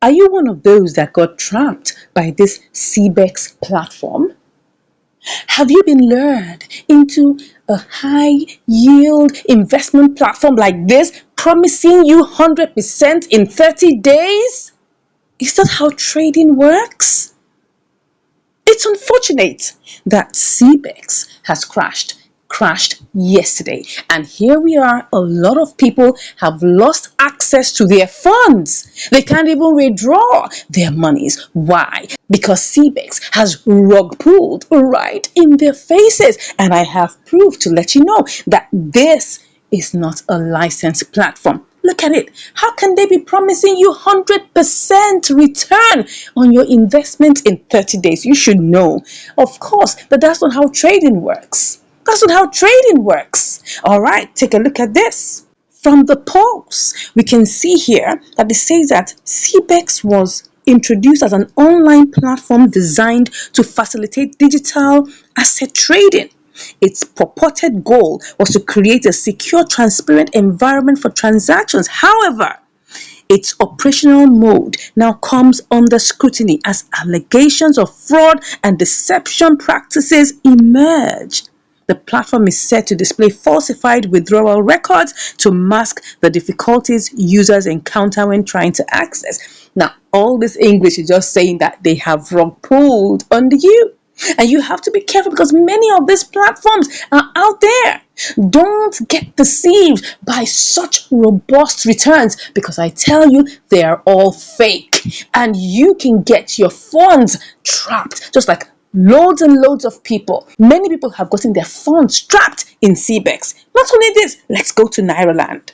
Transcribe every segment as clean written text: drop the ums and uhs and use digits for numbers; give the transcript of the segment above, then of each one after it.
Are you one of those that got trapped by this CBEX platform? Have you been lured into a high yield investment platform like this, promising you 100% in 30 days? Is that how trading works? It's unfortunate that CBEX has crashed yesterday, and here we are. A lot of people have lost access to their funds. They can't even withdraw their monies. Why? Because CBEX has rug pulled right in their faces, and I have proof to let you know that this is not a licensed platform. Look at it. How can they be promising you 100% return on your investment in 30 days? You should know, of course, that that's not how trading works. That's not how trading works. All right, take a look at this. From the polls, we can see here that it says that CBEX was introduced as an online platform designed to facilitate digital asset trading. Its purported goal was to create a secure, transparent environment for transactions. However, its operational mode now comes under scrutiny as allegations of fraud and deception practices emerge. The platform is set to display falsified withdrawal records to mask the difficulties users encounter when trying to access. Now, all this English is just saying that they have rug pulled under you. And you have to be careful because many of these platforms are out there. Don't get deceived by such robust returns, because I tell you, they are all fake. And you can get your funds trapped, just like loads and loads of people. Many people have gotten their funds trapped in CBEX. Not only this, let's go to Nairaland.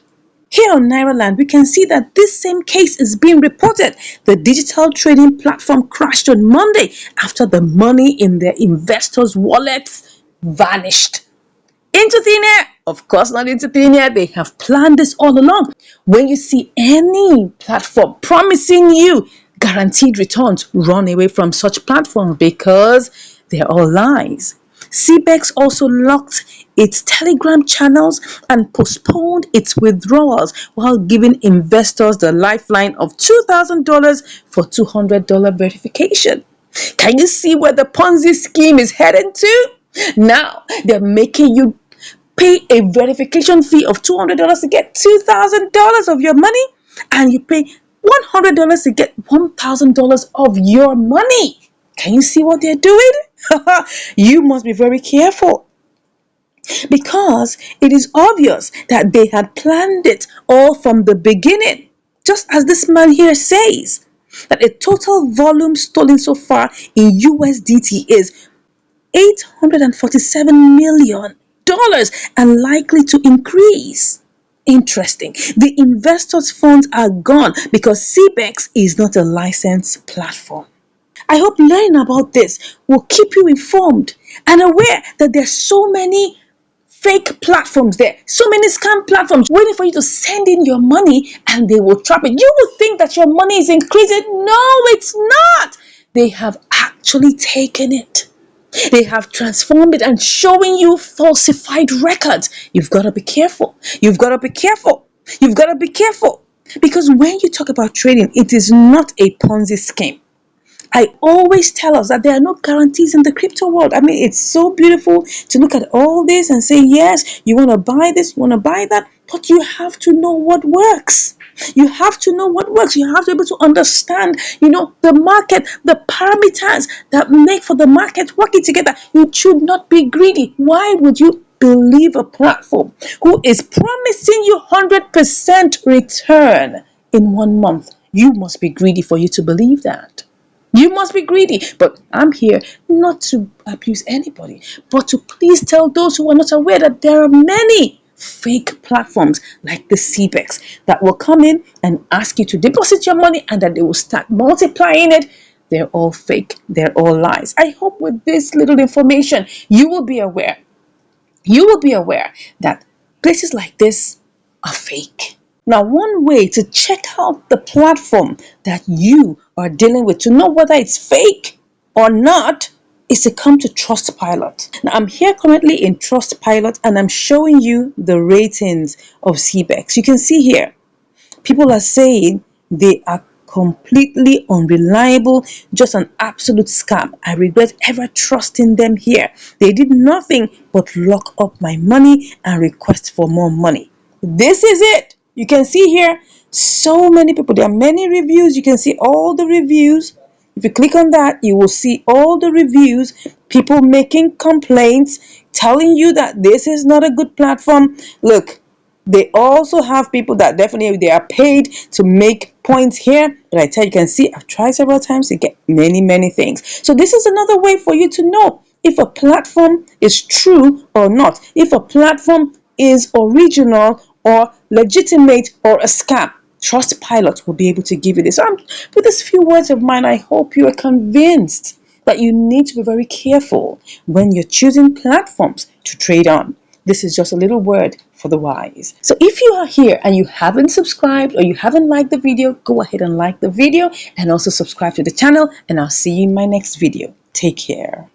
Here on Nairaland, we can see that this same case is being reported. The digital trading platform crashed on Monday after the money in their investors' wallets vanished into thin air. Of course, not into thin air. They have planned this all along. When you see any platform promising you guaranteed returns, run away from such platforms because they're all lies. CBEX also locked its Telegram channels and postponed its withdrawals while giving investors the lifeline of $2,000 for $200 verification. Can you see where the Ponzi scheme is heading to? Now they're making you pay a verification fee of $200 to get $2,000 of your money, and you pay $100 to get $1,000 of your money. Can you see what they're doing? You must be very careful, because it is obvious that they had planned it all from the beginning. Just as this man here says, that a total volume stolen so far in USDT is $847 million and likely to increase. Interesting. The investors' funds are gone because CBEX is not a licensed platform. I hope learning about this will keep you informed and aware that there's so many fake platforms there, so many scam platforms waiting for you to send in your money and they will trap it. You will think that your money is increasing. No, it's not. They have actually taken it. They have transformed it and showing you falsified records. You've got to be careful. You've got to be careful. You've got to be careful. Because when you talk about trading, it is not a Ponzi scheme. I always tell us that there are no guarantees in the crypto world. I mean, it's so beautiful to look at all this and say, yes, you want to buy this, you want to buy that, but you have to know what works. You have to know what works. You have to be able to understand, the market, the parameters that make for the market working together. You should not be greedy. Why would you believe a platform who is promising you 100% return in 1 month? You must be greedy for you to believe that. You must be greedy. But I'm here not to abuse anybody, but to please tell those who are not aware that there are many fake platforms like the CBEX that will come in and ask you to deposit your money and that they will start multiplying it. They're all fake. They're all lies. I hope with this little information, you will be aware. You will be aware that places like this are fake. Now, one way to check out the platform that you are dealing with to know whether it's fake or not is to come to Trustpilot. Now, I'm here currently in Trustpilot and I'm showing you the ratings of CBEX. You can see here, people are saying they are completely unreliable, just an absolute scam. I regret ever trusting them here. They did nothing but lock up my money and request for more money. This is it. You can see here so many people. There are many reviews. You can see all the reviews. If you click on that, you will see all the reviews, people making complaints, telling you that this is not a good platform. Look, they also have people that definitely they are paid to make points here. But I tell you, can see I've tried several times to get many things. So this is another way for you to know if a platform is true or not, if a platform is original or legitimate or a scam. Trustpilot will be able to give you this. With these few words of mine, I hope you are convinced that you need to be very careful when you're choosing platforms to trade on. This is just a little word for the wise. So if you are here and you haven't subscribed or you haven't liked the video, go ahead and like the video and also subscribe to the channel, and I'll see you in my next video. Take care.